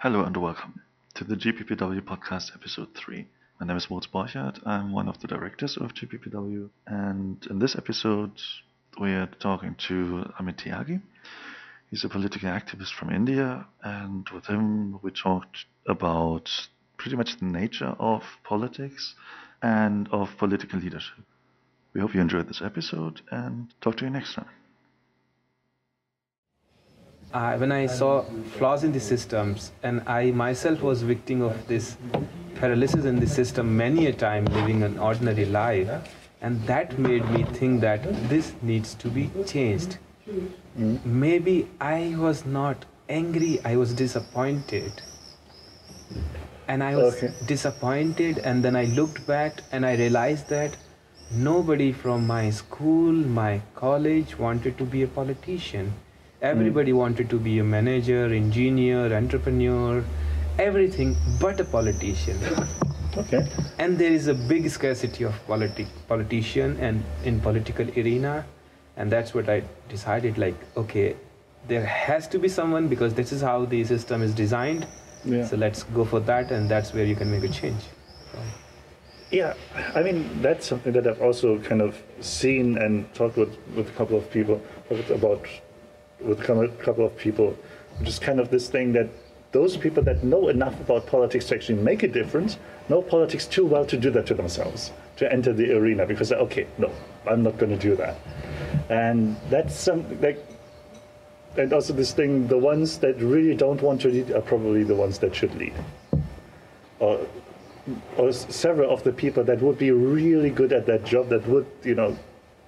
Hello and welcome to the GPPW Podcast Episode 3. My name is Moritz Borchardt. I'm one of the directors of GPPW, and in this episode we are talking to Amit Tyagi. He's a political activist from India, and with him we talked about pretty much the nature of politics and of political leadership. We hope you enjoyed this episode and talk to you next time. When I saw flaws in the systems, and I myself was victim of this paralysis in the system many a time living an ordinary life, and that made me think that this needs to be changed. Maybe I was not angry, I was disappointed. And I was disappointed, and then I looked back and I realized that nobody from my school, my college wanted to be a politician. Everybody wanted to be a manager, engineer, entrepreneur, everything but a politician. And there is a big scarcity of politician and in political arena, and that's what I decided, like, okay, there has to be someone because this is how the system is designed. So let's go for that, and that's where you can make a change. Yeah, I mean, that's something that I've also kind of seen and talked with a couple of people about. With a couple of people, just kind of this thing that those people that know enough about politics to actually make a difference know politics too well to do that to themselves, to enter the arena, because okay, no, I'm not going to do that. And that's something like, and also this thing, the ones that really don't want to lead are probably the ones that should lead. Or several of the people that would be really good at that job, that would,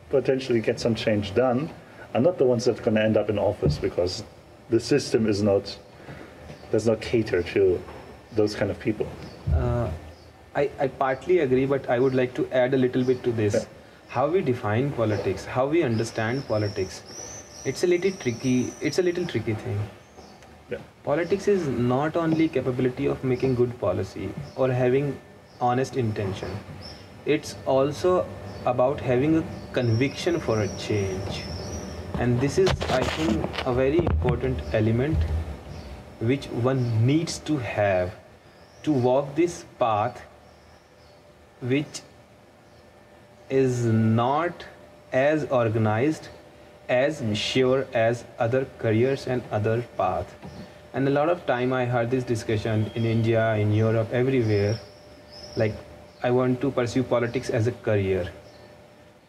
potentially get some change done, are not the ones that are going to end up in office, because the system does not cater to those kind of people. I partly agree, but I would like to add a little bit to this. Yeah. How we define politics, how we understand politics, it's a little tricky thing. Yeah. Politics is not only capability of making good policy or having honest intention. It's also about having a conviction for a change. And this is, I think, a very important element which one needs to have to walk this path, which is not as organized, as sure as other careers and other paths. And a lot of time I heard this discussion in India, in Europe, everywhere, like, I want to pursue politics as a career.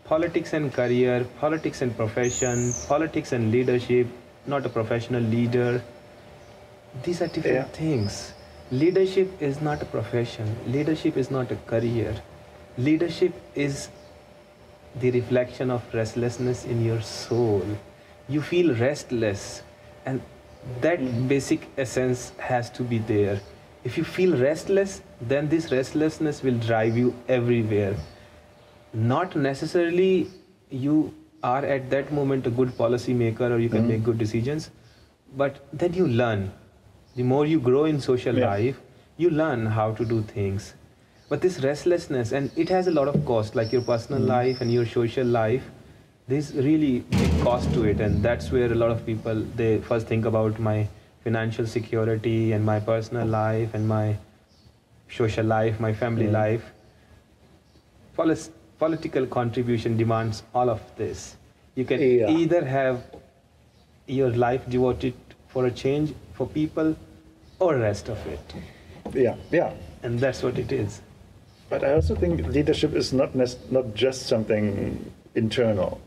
Politics and career, politics and profession, politics and leadership, not a professional leader. These are different things. Leadership is not a profession. Leadership is not a career. Leadership is the reflection of restlessness in your soul. You feel restless, and that basic essence has to be there. If you feel restless, then this restlessness will drive you everywhere. Not necessarily you are at that moment a good policy maker or you can make good decisions, but then you learn. The more you grow in social life, you learn how to do things. But this restlessness, and it has a lot of cost, like your personal life and your social life, there's really big cost to it, and that's where a lot of people, they first think about my financial security and my personal life and my social life, my family life. Political contribution demands all of this. You can either have your life devoted for a change for people or rest of it. And that's what it is. But I also think leadership is not just something internal.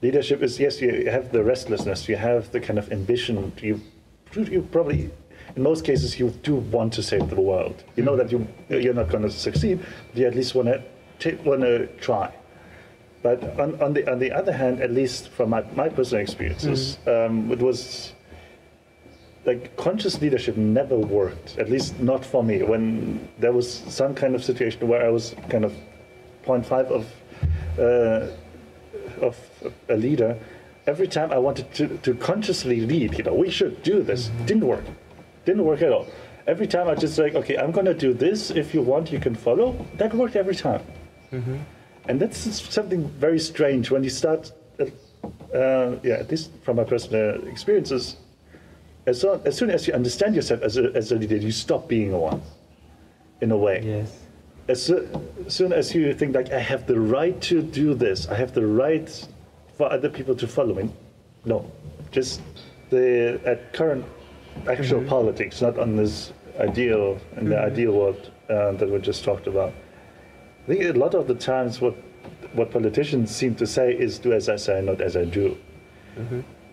Leadership is, yes, you have the restlessness, you have the kind of ambition, you probably, in most cases, you do want to save the world. You know that you're not going to succeed, but you at least want to try. But on the other hand, at least from my personal experiences, it was like conscious leadership never worked, at least not for me. When there was some kind of situation where I was kind of 0.5 of a leader, every time I wanted to consciously lead, we should do this, didn't work at all. Every time I just like, okay, I'm going to do this, if you want, you can follow. That worked every time. And that's something very strange when you start, at least from my personal experiences, as soon as you understand yourself as a leader, you stop being one, in a way. Yes. As soon as you think like, I have the right to do this, I have the right for other people to follow me. No, just at current actual politics, not on this ideal, in the ideal world that we just talked about. I think a lot of the times what politicians seem to say is do as I say, not as I do.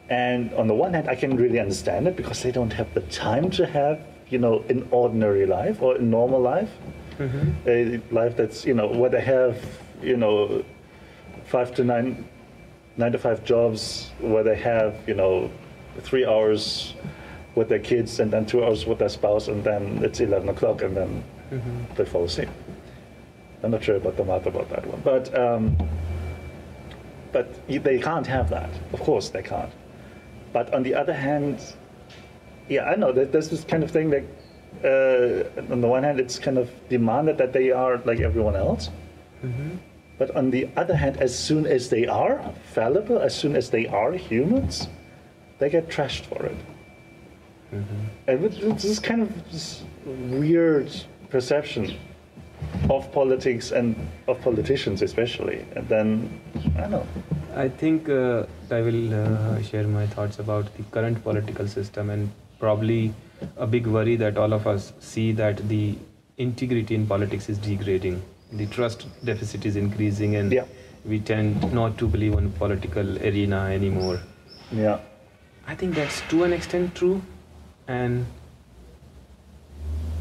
And on the one hand, I can really understand it because they don't have the time to have, an ordinary life or a normal life. A life that's, where they have, 9 to 5 jobs, where they have, 3 hours with their kids and then 2 hours with their spouse, and then it's 11 o'clock and then they fall asleep. I'm not sure about the math about that one, but they can't have that. Of course they can't. But on the other hand, I know that there's this kind of thing that on the one hand it's kind of demanded that they are like everyone else. But on the other hand, as soon as they are fallible, as soon as they are humans, they get trashed for it. And it's this kind of this weird perception of politics and of politicians especially. And then, I don't know. I think I will share my thoughts about the current political system, and probably a big worry that all of us see that the integrity in politics is degrading. The trust deficit is increasing, and we tend not to believe in political arena anymore. Yeah. I think that's to an extent true, and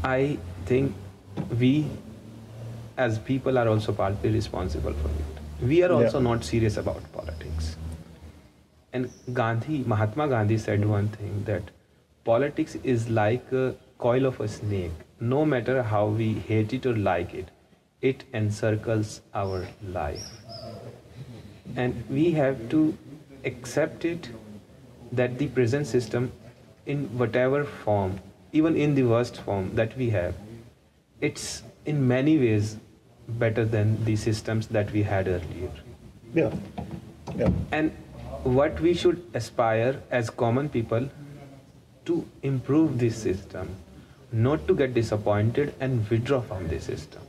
I think we as people are also partly responsible for it. We are also not serious about politics. And Mahatma Gandhi said one thing, that politics is like a coil of a snake. No matter how we hate it or like it, it encircles our life. And we have to accept it, that the present system, in whatever form, even in the worst form that we have, it's in many ways better than the systems that we had earlier. Yeah. And what we should aspire as common people to improve this system, not to get disappointed and withdraw from this system.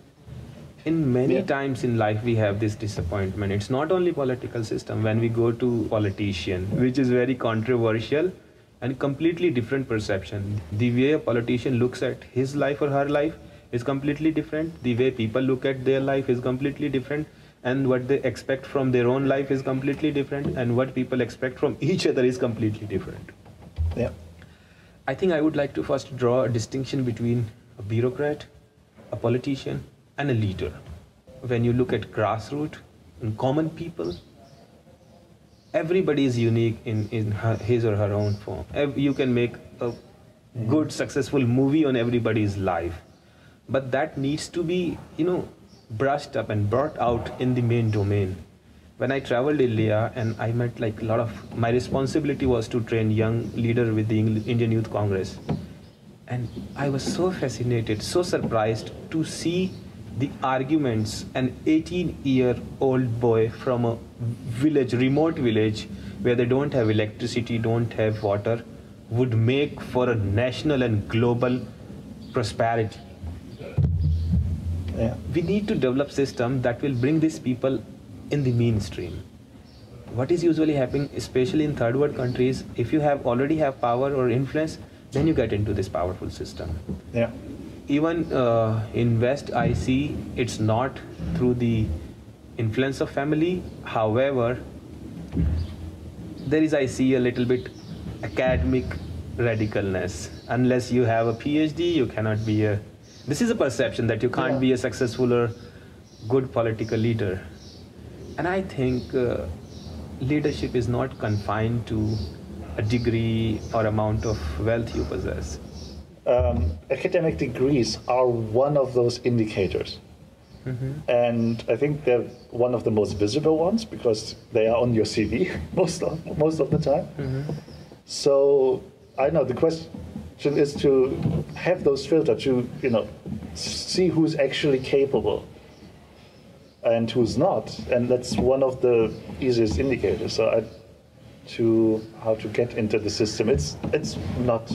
In many times in life we have this disappointment. It's not only political system. When we go to politician, which is very controversial and completely different perception. The way a politician looks at his life or her life is completely different. The way people look at their life is completely different. And what they expect from their own life is completely different. And what people expect from each other is completely different. Yeah. I think I would like to first draw a distinction between a bureaucrat, a politician, and a leader. When you look at grassroots and common people, everybody is unique in his or her own form. You can make a good, successful movie on everybody's life. But that needs to be, brushed up and brought out in the main domain. When I traveled India and I met my responsibility was to train young leader with the Indian Youth Congress. And I was so fascinated, so surprised to see the arguments an 18-year-old boy from a village, remote village, where they don't have electricity, don't have water, would make for a national and global prosperity. Yeah. We need to develop system that will bring these people in the mainstream. What is usually happening, especially in third world countries, if you already have power or influence, then you get into this powerful system. Yeah. Even in West, I see it's not through the influence of family. However, I see a little bit academic radicalness. Unless you have a PhD, you cannot be this is a perception that you can't be a successful or good political leader. And I think leadership is not confined to a degree or amount of wealth you possess. Academic degrees are one of those indicators. And I think they're one of the most visible ones because they are on your CV most of the time. So I know the question is to have those filters to see who's actually capable and who's not, and that's one of the easiest indicators. So to how to get into the system. It's not,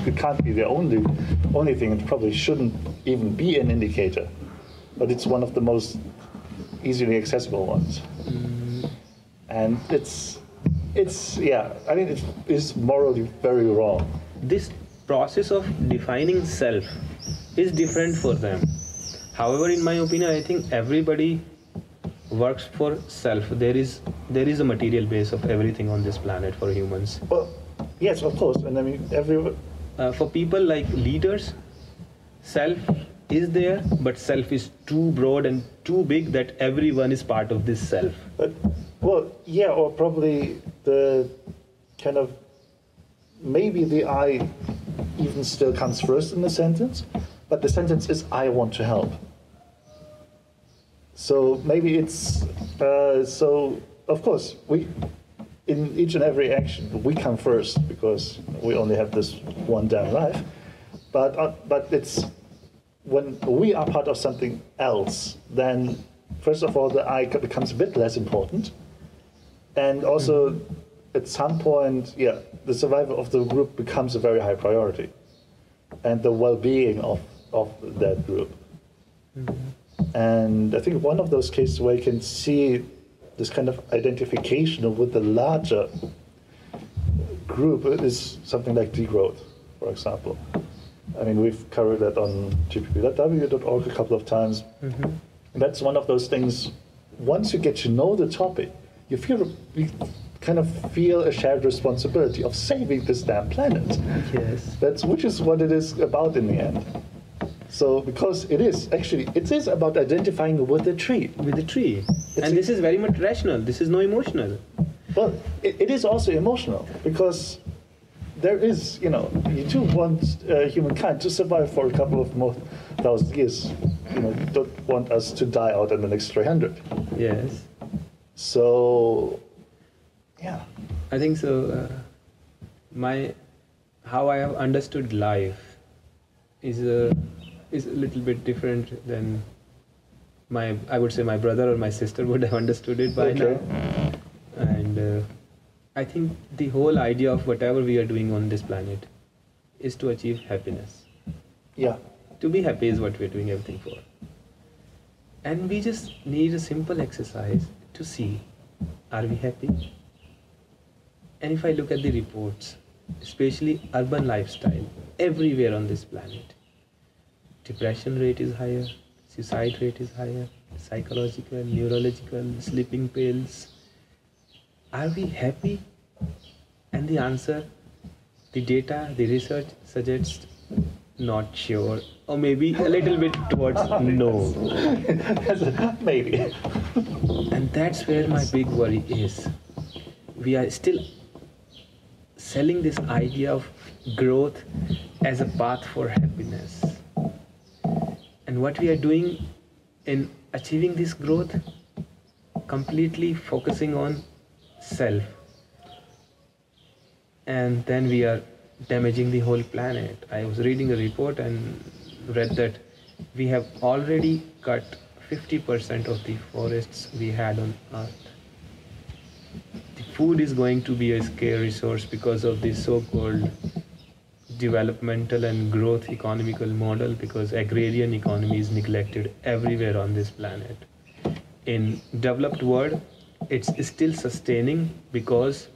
it can't be the only thing. It probably shouldn't even be an indicator, but it's one of the most easily accessible ones. And it's yeah, I mean, it is morally very wrong. This process of defining self is different for them. However, in my opinion, I think everybody works for self. There is a material base of everything on this planet for humans. Well, yes, of course, and I mean for people like leaders, self is there, but self is too broad and too big that everyone is part of this self. But, well, yeah, or probably the kind of, maybe the I even still comes first in the sentence, but the sentence is I want to help. So maybe it's, so of course, in each and every action, we come first because we only have this one damn life, but it's, when we are part of something else, then first of all, the I becomes a bit less important. And also, at some point, yeah, the survival of the group becomes a very high priority. And the well-being of that group. And I think one of those cases where you can see this kind of identification with the larger group is something like degrowth, for example. I mean, we've covered that on GPPW.org a couple of times. That's one of those things, once you get to know the topic, you kind of feel a shared responsibility of saving this damn planet. Yes. Which is what it is about in the end. So, because it is about identifying with the tree. With the tree. And this is very much rational. This is no emotional. Well, it is also emotional, because there is, you do want humankind to survive for a couple of more thousand years. You don't want us to die out in the next 300. Yes. So, yeah. I think so. How I have understood life is a little bit different than I would say my brother or my sister would have understood it by now. And I think the whole idea of whatever we are doing on this planet is to achieve happiness. Yeah. To be happy is what we're doing everything for. And we just need a simple exercise to see, are we happy? And if I look at the reports, especially urban lifestyle, everywhere on this planet, depression rate is higher, suicide rate is higher, psychological, neurological, sleeping pills. Are we happy? And the answer, the data, the research suggests not sure, or maybe a little bit towards no. Maybe. And that's where my big worry is. We are still selling this idea of growth as a path for happiness. And what we are doing in achieving this growth, completely focusing on self. And then we are damaging the whole planet. I was reading a report and read that we have already cut 50% of the forests we had on Earth. The food is going to be a scarce resource because of this so-called developmental and growth economical model, because agrarian economy is neglected everywhere on this planet. In developed world, it's still sustaining because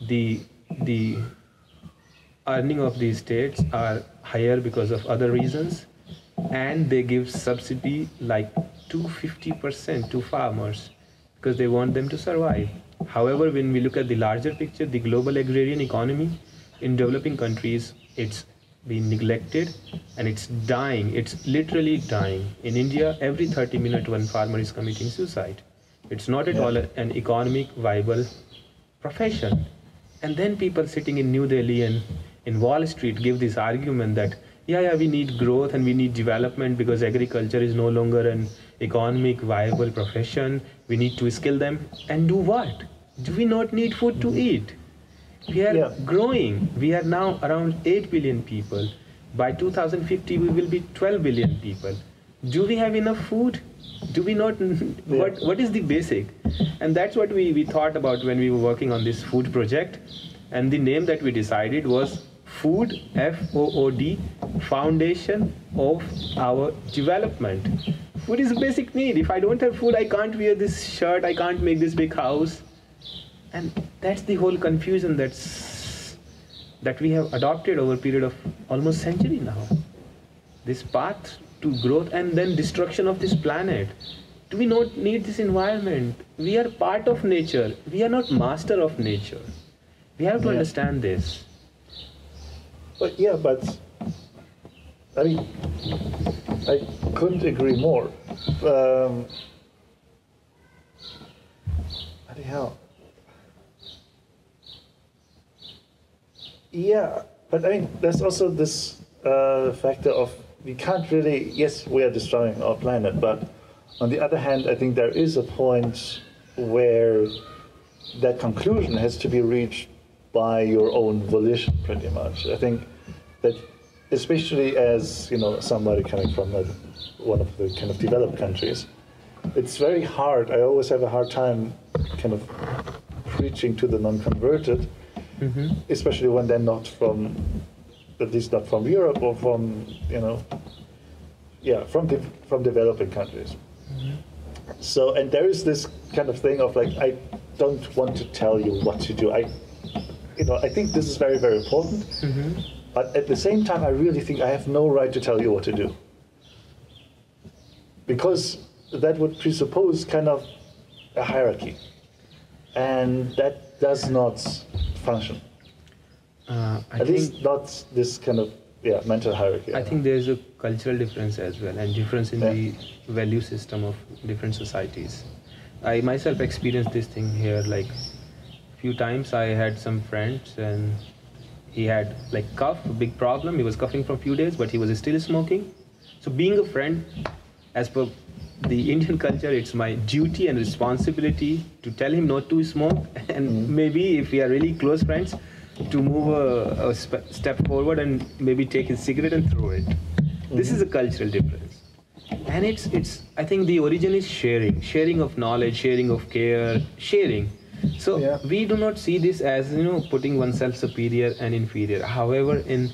the earning of these states are higher because of other reasons, and they give subsidy like 250% to farmers because they want them to survive. However, when we look at the larger picture, the global agrarian economy in developing countries, it's been neglected and it's dying. It's literally dying. In India, every 30 minutes one farmer is committing suicide. It's not at all an economic viable profession. And then people sitting in New Delhi and in Wall Street give this argument that we need growth and we need development because agriculture is no longer an economic viable profession. We need to skill them. And do what? Do we not need food to eat? We are growing. We are now around 8 billion people. By 2050, we will be 12 billion people. Do we have enough food? Do we not? What is the basic? And that's what we thought about when we were working on this food project. And the name that we decided was Food, FOOD, Foundation of Our Development. Food is a basic need. If I don't have food, I can't wear this shirt, I can't make this big house. And that's the whole confusion that we have adopted over a period of almost century now. This path to growth and then destruction of this planet. Do we not need this environment? We are part of nature. We are not master of nature. We have to understand this. But I mean, I couldn't agree more. Anyhow. Yeah, but I mean, there's also this factor of we can't really, yes, we are destroying our planet, but on the other hand, I think there is a point where that conclusion has to be reached by your own volition, pretty much. I think that, especially as somebody coming from one of the kind of developed countries, it's very hard. I always have a hard time kind of preaching to the non-converted, especially when they're not from, at least not from Europe or from from developing countries. So, and there is this kind of thing of like, I don't want to tell you what to do. I think this is very, very important. But at the same time, I really think I have no right to tell you what to do. Because that would presuppose kind of a hierarchy. And that does not function. At least not this kind of mental hierarchy. I think there's a cultural difference as well, and difference in the value system of different societies. I myself experienced this thing here, like few times I had some friends and he had like cough, a big problem. He was coughing for a few days, but he was still smoking. So being a friend, as per the Indian culture, it's my duty and responsibility to tell him not to smoke, and maybe if we are really close friends, to move a step forward and maybe take his cigarette and throw it. This is a cultural difference. And it's I think the origin is sharing of knowledge, sharing of care, sharing. So we do not see this as putting oneself superior and inferior. However, in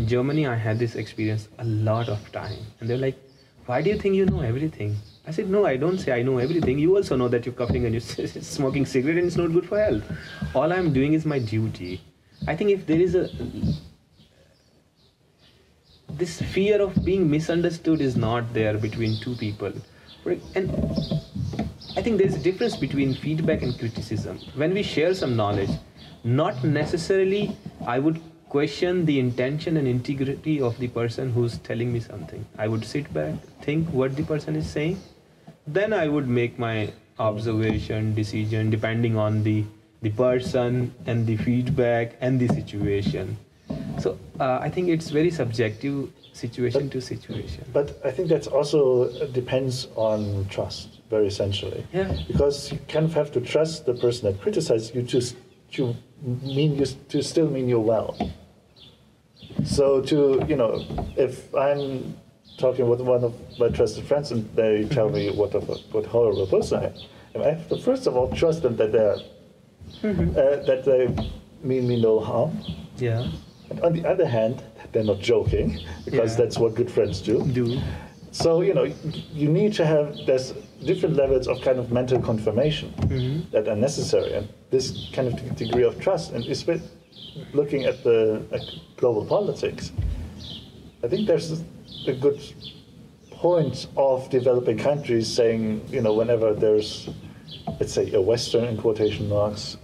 Germany, I had this experience a lot of time, and they're like, "Why do you think you know everything?" I said, "No, I don't say I know everything. You also know that you're coughing and you're smoking cigarette and it's not good for health. All I'm doing is my duty." I think if there is this fear of being misunderstood is not there between two people. And I think there's a difference between feedback and criticism. When we share some knowledge, not necessarily I would question the intention and integrity of the person who's telling me something. I would sit back, think what the person is saying, then I would make my observation, decision, depending on the person and the feedback and the situation. So I think it's very subjective, situation to situation. But I think that's also depends on trust, very essentially. Yeah. Because you kind of have to trust the person that criticizes you to still mean you well. So if I'm talking with one of my trusted friends and they tell me what horrible person I am, I have to first of all trust them that they mean me no harm. Yeah. And on the other hand, they're not joking, because that's what good friends do. So, you need to have, there's different levels of kind of mental confirmation that are necessary. And this kind of degree of trust, and especially looking at the global politics, I think there's a good point of developing countries saying, whenever there's, let's say, a Western, in quotation marks,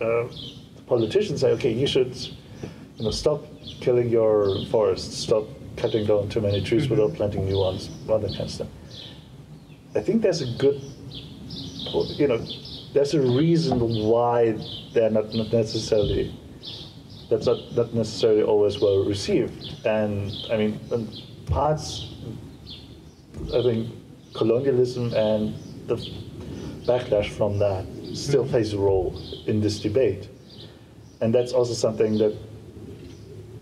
politicians say, okay, you should stop killing your forests, stop cutting down too many trees without planting new ones, all that kind of stuff. I think there's a good, there's a reason why they're not necessarily, that's not necessarily always well received. And I mean, in parts, I think colonialism and the backlash from that still plays a role in this debate. And that's also something that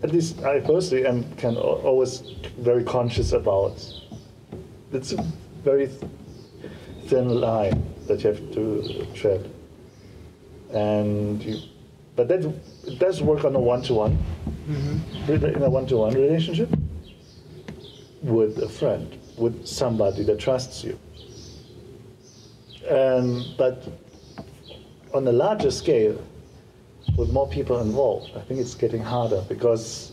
at least I personally am always very conscious about. It's very thin line that you have to tread. But that it does work on a one-to-one, in a one-to-one relationship with a friend, with somebody that trusts you. But on a larger scale, with more people involved, I think it's getting harder because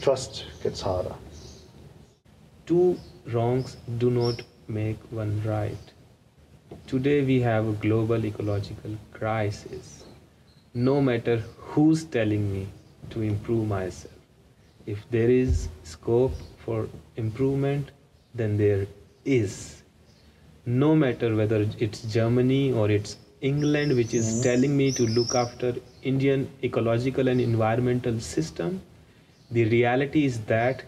trust gets harder. Two wrongs do not make one right. Today we have a global ecological crisis. No matter who's telling me to improve myself, if there is scope for improvement, then there is. No matter whether it's Germany or it's England which is telling me to look after Indian ecological and environmental system, the reality is that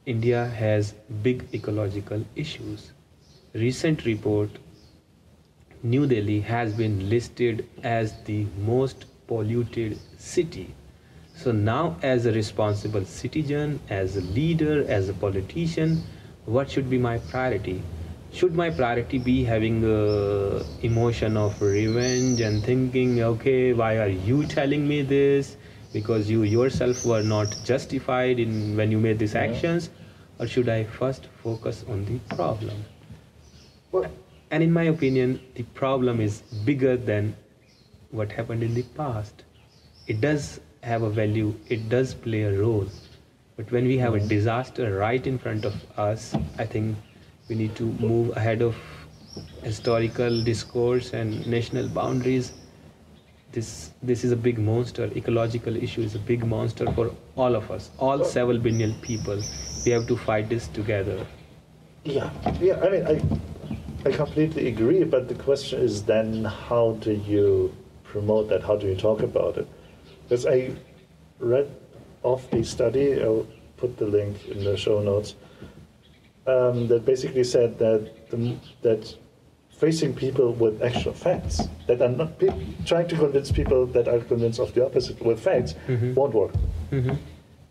India has big ecological issues. Recent report, New Delhi has been listed as the most polluted city. So now, as a responsible citizen, as a leader, as a politician, what should be my priority? Should my priority be having a emotion of revenge and thinking, okay, why are you telling me this? Because you yourself were not justified in when you made these actions? Or should I first focus on the problem? And in my opinion, the problem is bigger than what happened in the past. It does have a value, it does play a role. But when we have a disaster right in front of us, I think we need to move ahead of historical discourse and national boundaries. This is a big monster. Ecological issue is a big monster for all of us, all 7 billion people. We have to fight this together. Yeah. I mean, I completely agree. But the question is then, how do you promote that? How do you talk about it? Because I read of a study. I'll put the link in the show notes. That basically said that facing people with actual facts, that are not trying to convince people that are convinced of the opposite with facts, won't work.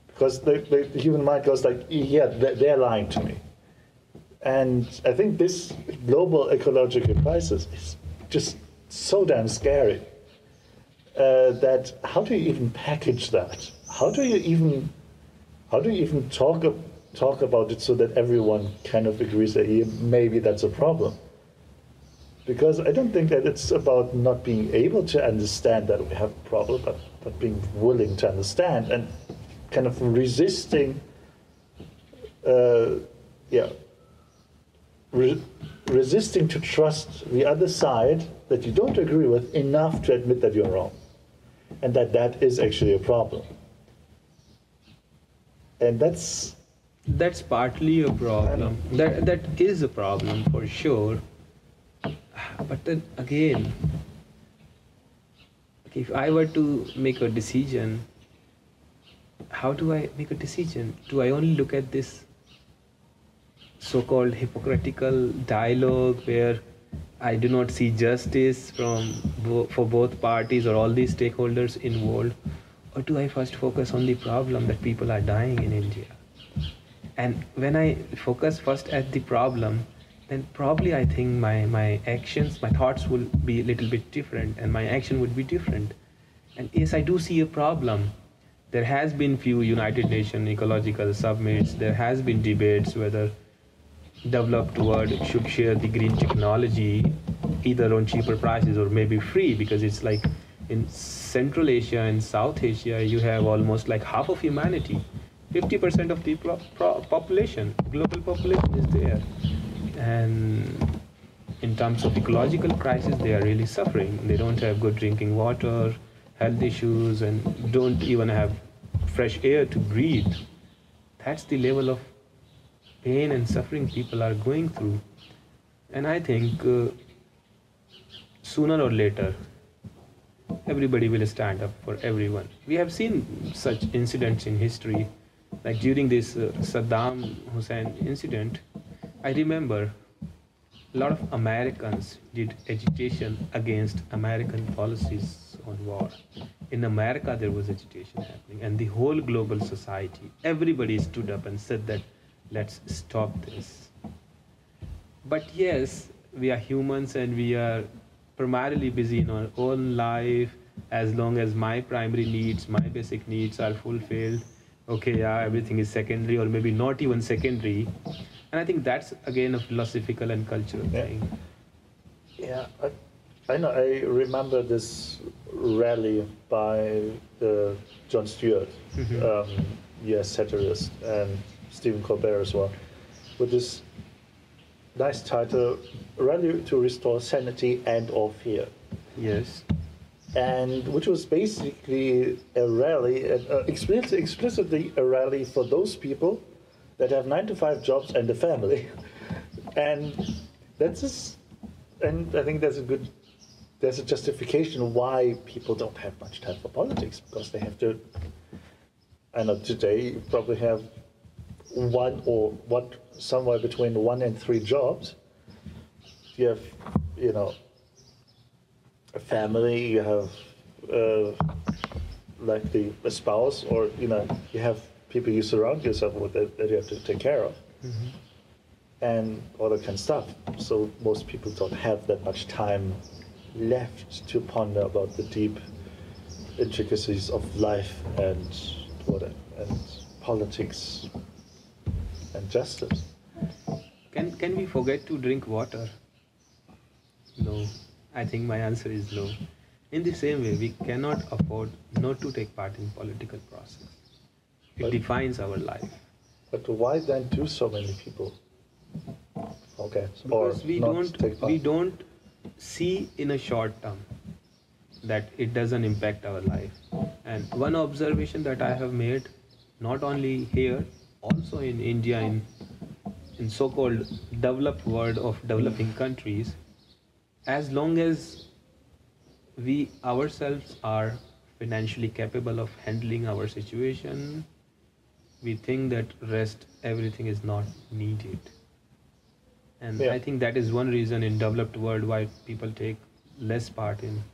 Because the human mind goes like, yeah, they're lying to me. And I think this global ecological crisis is just so damn scary that how do you even package that? How do you even talk about it so that everyone kind of agrees that maybe that's a problem? Because I don't think that it's about not being able to understand that we have a problem, but being willing to understand and kind of resisting, resisting to trust the other side that you don't agree with enough to admit that you're wrong, and that is actually a problem. And that's partly a problem. That is a problem for sure. But then again, if I were to make a decision, how do I make a decision? Do I only look at this so-called hypocritical dialogue where I do not see justice for both parties or all these stakeholders involved? Or do I first focus on the problem that people are dying in India? And when I focus first at the problem, then probably I think my actions, my thoughts will be a little bit different and my action would be different. And yes, I do see a problem. There has been few United Nations ecological summits. There has been debates whether developed world should share the green technology either on cheaper prices or maybe free, because it's like in Central Asia and South Asia, you have almost like half of humanity. 50% of the population, global population is there. And in terms of ecological crisis, they are really suffering. They don't have good drinking water, health issues, and don't even have fresh air to breathe. That's the level of pain and suffering people are going through. And I think sooner or later, everybody will stand up for everyone. We have seen such incidents in history, like during this Saddam Hussein incident. I remember a lot of Americans did agitation against American policies on war. In America, there was agitation happening, and the whole global society, everybody stood up and said that let's stop this. But yes, we are humans and we are primarily busy in our own life. As long as my primary needs, my basic needs are fulfilled, okay, yeah, everything is secondary or maybe not even secondary. And I think that's again a philosophical and cultural thing. Yeah, I know. I remember this rally by Jon Stewart, U.S. satirist, and Stephen Colbert as well, with this nice title, "Rally to Restore Sanity and/or Fear." Yes. And which was basically a rally, explicitly a rally for those people that have 9-to-5 jobs and a family, and that's just, and I think there's a justification why people don't have much time for politics, because they have to. I know today you probably have somewhere between 1 and 3 jobs. You have, a family, you have like a spouse, or you have people you surround yourself with that you have to take care of, and all that kind of stuff. So most people don't have that much time left to ponder about the deep intricacies of life and politics and justice. Can we forget to drink water? No. I think my answer is no. In the same way, we cannot afford not to take part in political process. It defines our life. But why then do so many people? Okay. Because we don't see in a short term that it doesn't impact our life. And one observation that I have made, not only here, also in India, in so-called developed world of developing countries, as long as we ourselves are financially capable of handling our situation, we think that everything is not needed. And I think that is one reason in developed world why people take less part in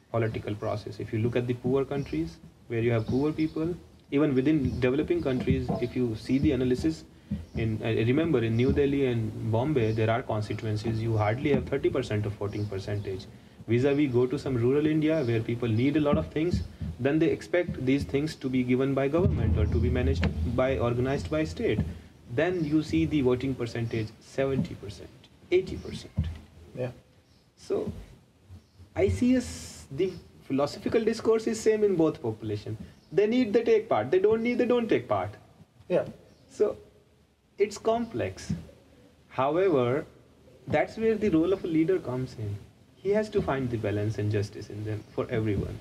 political process. If you look at the poor countries where you have poor people, even within developing countries, if you see the analysis, remember in New Delhi and Bombay, there are constituencies you hardly have 30% of voting percentage. Vis-a-vis, go to some rural India where people need a lot of things, then they expect these things to be given by government or to be organized by state. Then you see the voting percentage 70%, 80%. Yeah. So I see the philosophical discourse is same in both population. They need, they take part. They don't need, they don't take part. Yeah. So it's complex. However, that's where the role of a leader comes in. He has to find the balance and justice in them for everyone.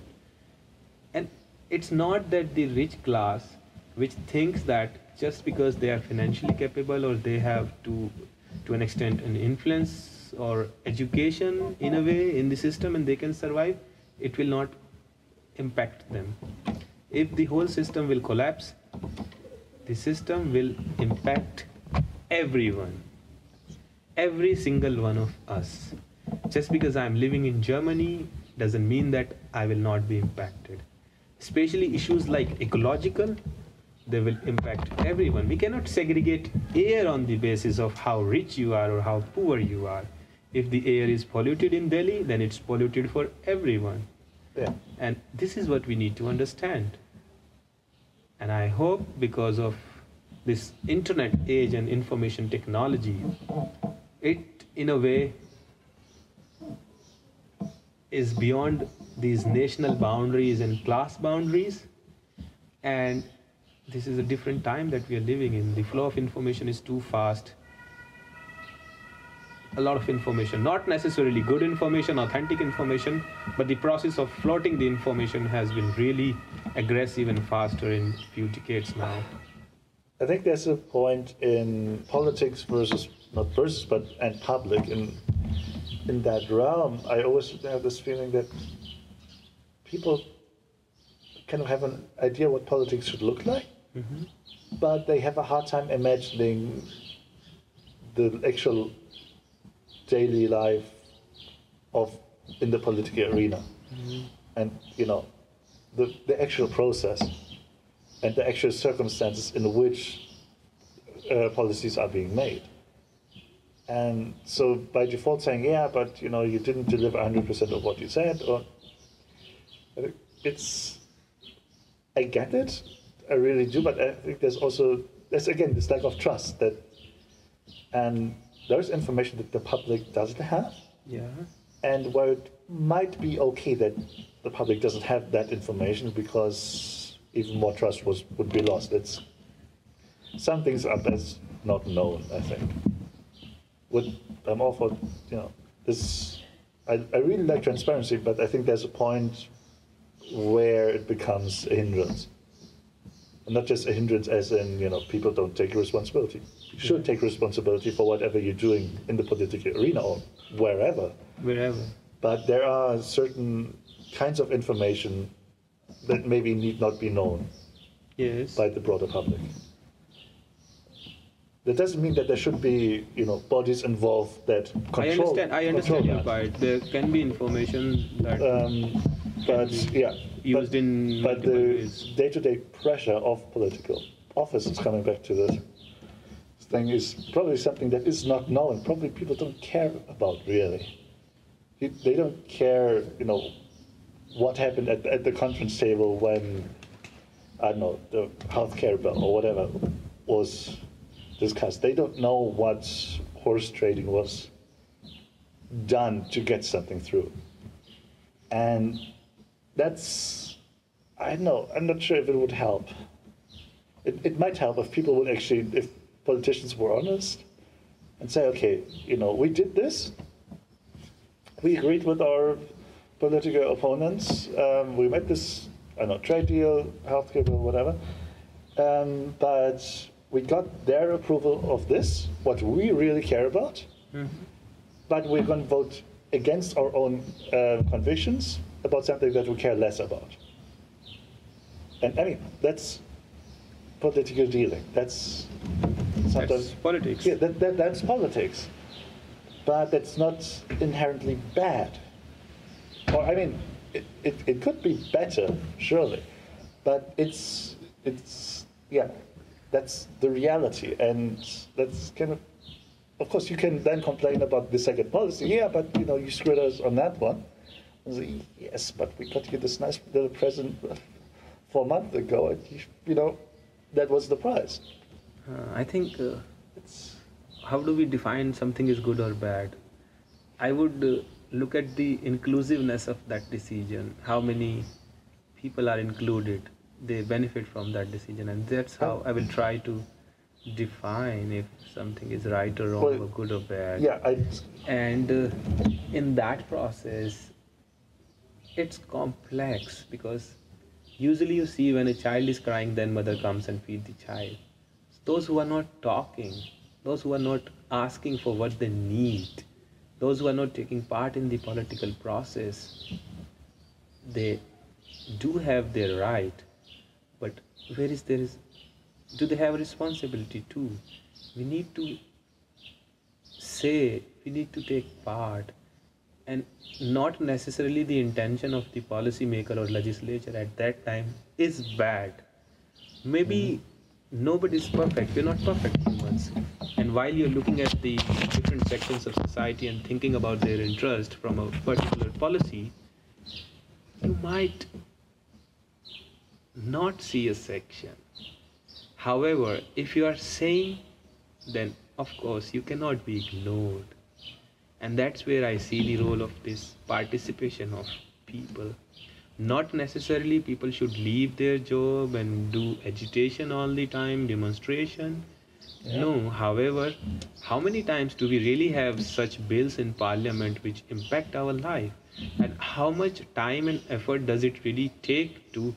And it's not that the rich class, which thinks that just because they are financially capable or they have to an extent an influence or education in a way in the system and they can survive, it will not impact them. If the whole system will collapse, the system will impact everyone, every single one of us. Just because I'm living in Germany doesn't mean that I will not be impacted. Especially issues like ecological, they will impact everyone. We cannot segregate air on the basis of how rich you are or how poor you are. If the air is polluted in Delhi, then it's polluted for everyone. Yeah. And this is what we need to understand. And I hope because of this internet age and information technology, it in a way is beyond these national boundaries and class boundaries, and this is a different time that we are living in. The flow of information is too fast. A lot of information, not necessarily good information, authentic information, but the process of floating the information has been really aggressive and faster in a few decades now. I think there's a point in politics and public in that realm. I always have this feeling that people kind of have an idea what politics should look like, but they have a hard time imagining the actual daily life in the political arena, and the actual process and the actual circumstances in which policies are being made. And so by default saying, yeah, but you didn't deliver 100% of what you said, or I get it, I really do, but I think there's again this lack of trust and there's information that the public doesn't have. Yeah. And where it might be okay that the public doesn't have that information because even more trust would be lost. Some things are best not known, I think. I'm all for, this. I really like transparency, but I think there's a point where it becomes a hindrance. And not just a hindrance as in, people don't take responsibility. You should take responsibility for whatever you're doing in the political arena or wherever. But there are certain kinds of information that maybe need not be known by the broader public. That doesn't mean that there should be, bodies involved that control. I understand your part. There can be information that used in but the day-to-day pressure of political offices, coming back to this thing, is probably something that is not known. Probably people don't care about really. They don't care, what happened at the conference table when, I don't know, the healthcare bill or whatever was discussed. They don't know what horse trading was done to get something through. And that's, I don't know, I'm not sure if it would help. It might help if people would actually, if politicians were honest and say, okay, we did this. We agreed with our political opponents. We made this, trade deal, healthcare bill, whatever. But we got their approval of this, what we really care about. Mm-hmm. But we're going to vote against our own convictions about something that we care less about. And that's political dealing. That's sometimes politics. Yeah, that's politics. But that's not inherently bad. Or it could be better, surely. But it's that's the reality, and that's kind of course you can then complain about the second policy. Yeah, but you screwed us on that one. And say, yes, but we got you this nice little present 4 months ago, and that was the price. I think how do we define something is good or bad? I would look at the inclusiveness of that decision. How many people are included? They benefit from that decision, and that's how I will try to define if something is right or wrong, or good or bad. Yeah, and in that process, it's complex because usually you see when a child is crying, then mother comes and feeds the child. Those who are not talking, those who are not asking for what they need, those who are not taking part in the political process, they do have their right, but do they have a responsibility too? We need to say, we need to take part, and not necessarily the intention of the policymaker or legislature at that time is bad. Maybe nobody is perfect. We're not perfect humans. And while you're looking at the different sections of society and thinking about their interest from a particular policy, you might not see a section. However, if you are saying, then of course you cannot be ignored. And that's where I see the role of this participation of people. Not necessarily people should leave their job and do agitation all the time, demonstration. Yeah. No, however, how many times do we really have such bills in parliament which impact our life? And how much time and effort does it really take to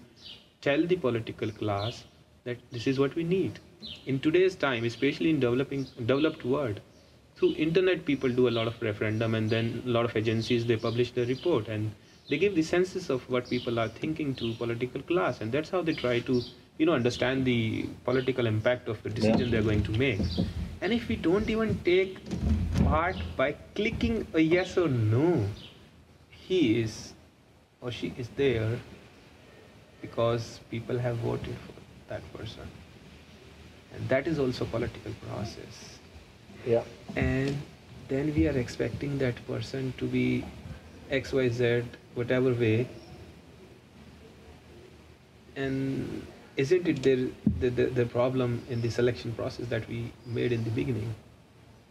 tell the political class that this is what we need? In today's time, especially in developed world, through internet people do a lot of referendum, and then a lot of agencies, they publish the report and they give the census of what people are thinking to political class, and that's how they try to understand the political impact of the decision they're going to make. And if we don't even take part by clicking a yes or no, he is or she is there because people have voted for that person. And that is also political process. Yeah. And then we are expecting that person to be XYZ, whatever way. And isn't it the problem in the selection process that we made in the beginning?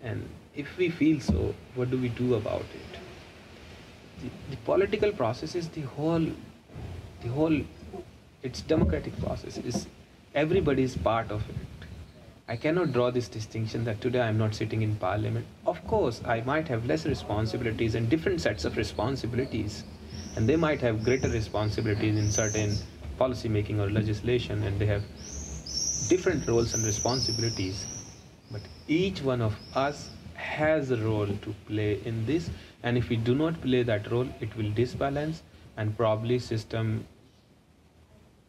And if we feel so, what do we do about it? The political process is the whole, it's democratic process. Is everybody is part of it. I cannot draw this distinction that today I'm not sitting in parliament. Of course, I might have less responsibilities and different sets of responsibilities, and they might have greater responsibilities in certain policy making or legislation, and they have different roles and responsibilities. But each one of us has a role to play in this, and if we do not play that role, it will disbalance, and probably system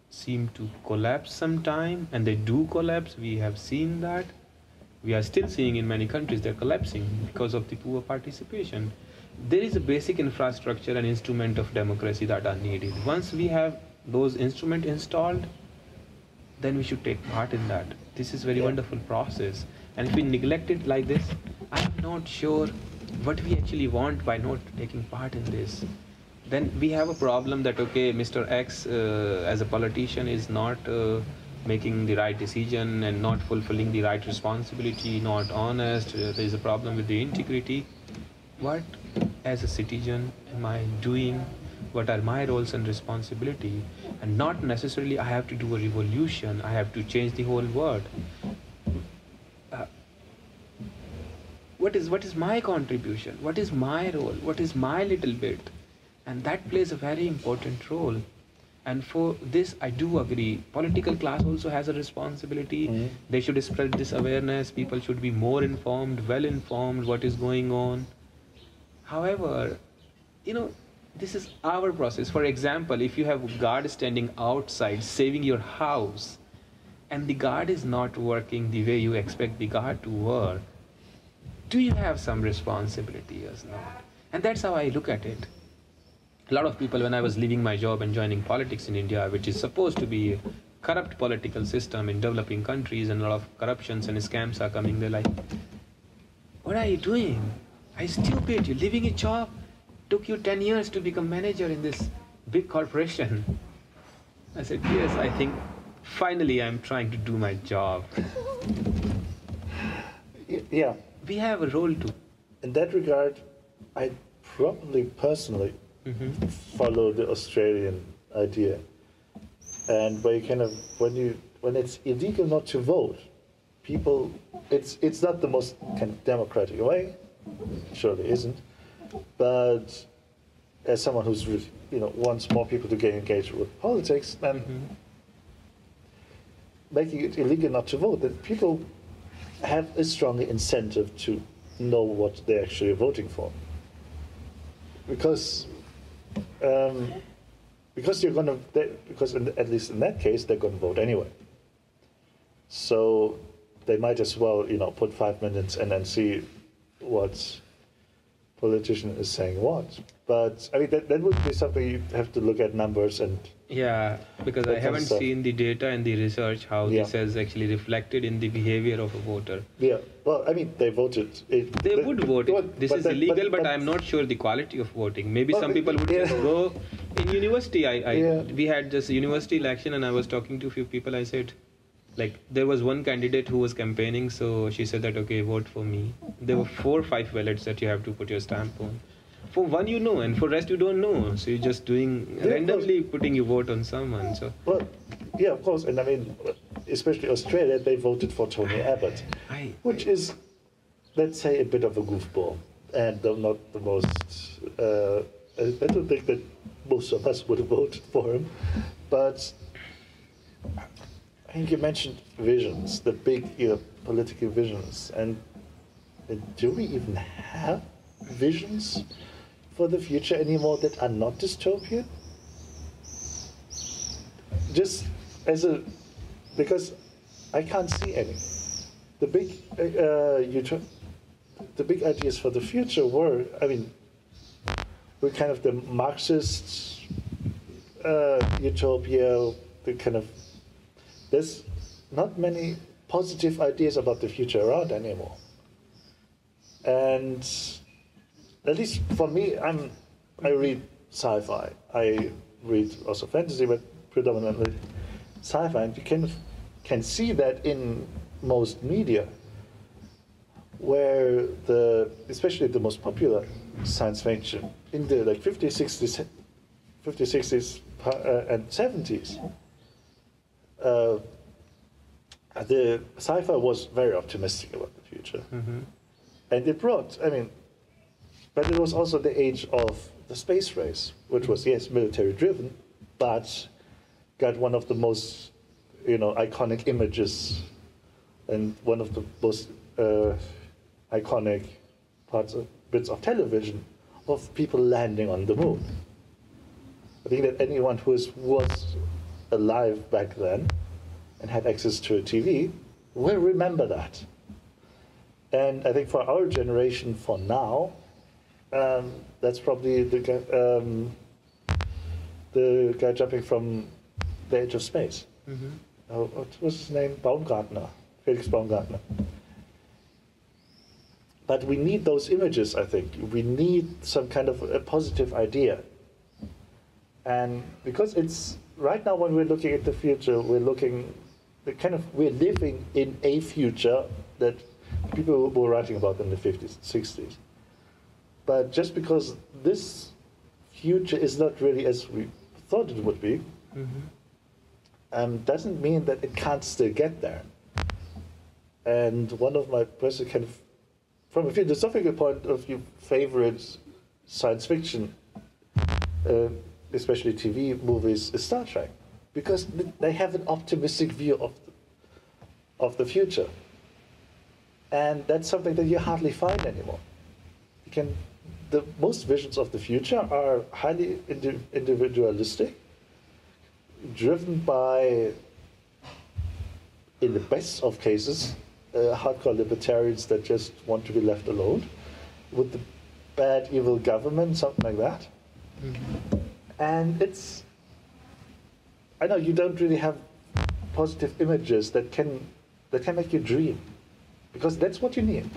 seem to collapse sometime, and they do collapse. We have seen that. We are still seeing in many countries they're collapsing because of the poor participation. There is a basic infrastructure and instrument of democracy that are needed. Once we have those instruments installed, then we should take part in that. This is very wonderful process. And if we neglect it like this, I'm not sure what we actually want by not taking part in this. Then we have a problem that, okay, Mr. X as a politician is not making the right decision and not fulfilling the right responsibility, not honest, there is a problem with the integrity. What as a citizen am I doing? What are my roles and responsibility? And not necessarily I have to do a revolution, I have to change the whole world. What is my contribution? What is my role? What is my little bit? And that plays a very important role. And for this, I do agree. Political class also has a responsibility. Mm-hmm. They should spread this awareness. People should be more informed, well informed, what is going on. However, this is our process. For example, if you have a guard standing outside saving your house, and the guard is not working the way you expect the guard to work, do you have some responsibility or not? And that's how I look at it. A lot of people, when I was leaving my job and joining politics in India, which is supposed to be a corrupt political system in developing countries, and a lot of corruptions and scams are coming, they're like, what are you doing? Are you stupid? You're leaving a job? Took you 10 years to become manager in this big corporation. I said, yes, I think finally I'm trying to do my job. Yeah. We have a role to. In that regard, I probably personally follow the Australian idea, and where you kind of when it's illegal not to vote, people, it's not the most kind of democratic way, surely isn't, but as someone who's really, wants more people to get engaged with politics, then making it illegal not to vote, that people have a strong incentive to know what they're actually voting for, because you're gonna, at least in that case they're gonna vote anyway. So they might as well, put 5 minutes and then see what politician is saying what. But I mean that would be something you have to look at numbers and. Yeah, because I haven't seen the data and the research how this has actually reflected in the behavior of a voter. Yeah, well, I mean, they voted. They would vote. This is illegal, but I'm not sure the quality of voting. Maybe some people would just go. In university, we had this university election, and I was talking to a few people. I said, there was one candidate who was campaigning, so she said that, okay, vote for me. There were 4 or 5 ballots that you have to put your stamp on. For one and for rest you don't know. So you're just doing randomly putting your vote on someone. So. Well, yeah, of course. And I mean, especially Australia, they voted for Tony Abbott, which is, let's say, a bit of a goofball, and not the most. I don't think that most of us would have voted for him, but I think you mentioned visions, the big political visions, and do we even have visions for the future anymore that are not dystopian? Just because I can't see any. The big ideas for the future were kind of the Marxist utopia, the kind of, there's not many positive ideas about the future around anymore. And at least for me, I read sci-fi. I read also fantasy, but predominantly sci-fi. And you can see that in most media, where especially the most popular science fiction in the 50s, 60s, and 70s, the sci-fi was very optimistic about the future. Mm-hmm. And it brought, but it was also the age of the space race, which was, yes, military driven, but got one of the most, iconic images and one of the most iconic bits of television of people landing on the moon. I think that anyone who was alive back then and had access to a TV will remember that. And I think for our generation, for now, that's probably the guy jumping from the edge of space. Mm-hmm. What was his name? Felix Baumgartner. But we need those images, I think. We need some kind of a positive idea. And because it's, right now when we're looking at the future, we're living in a future that people were writing about in the 50s and 60s. But just because this future is not really as we thought it would be, doesn't mean that it can't still get there. And one of my personal from a philosophical point of view, favorite science fiction, especially TV movies, is Star Trek, because they have an optimistic view of the future. And that's something that you hardly find anymore. Most visions of the future are highly individualistic, driven by, in the best of cases, hardcore libertarians that just want to be left alone, with the bad, evil government, something like that. Mm-hmm. And I know you don't really have positive images that can make you dream, because that's what you need.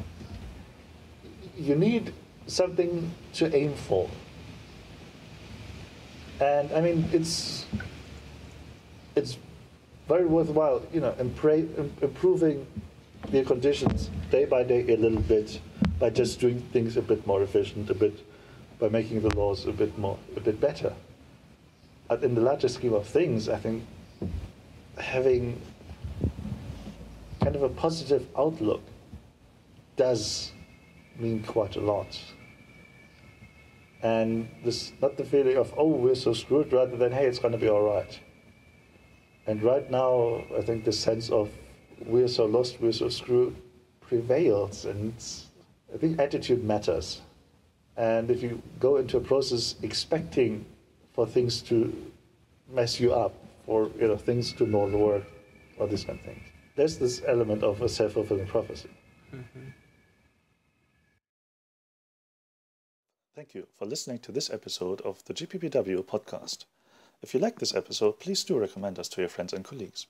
You need something to aim for. And it's very worthwhile, improving their conditions day by day a little bit, by just doing things a bit more efficient, by making the laws a bit better. But in the larger scheme of things, I think having kind of a positive outlook does mean quite a lot. And this, not the feeling of, oh, we're so screwed, rather than, hey, it's going to be all right. And right now, I think the sense of we're so lost, we're so screwed prevails. And I think attitude matters. And if you go into a process expecting for things to mess you up, or things to not work, or these kind of things, there's this element of a self-fulfilling prophecy. Mm-hmm. Thank you for listening to this episode of the GPPW podcast. If you like this episode, please do recommend us to your friends and colleagues.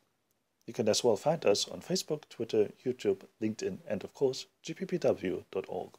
You can as well find us on Facebook, Twitter, YouTube, LinkedIn, and of course, gppw.org.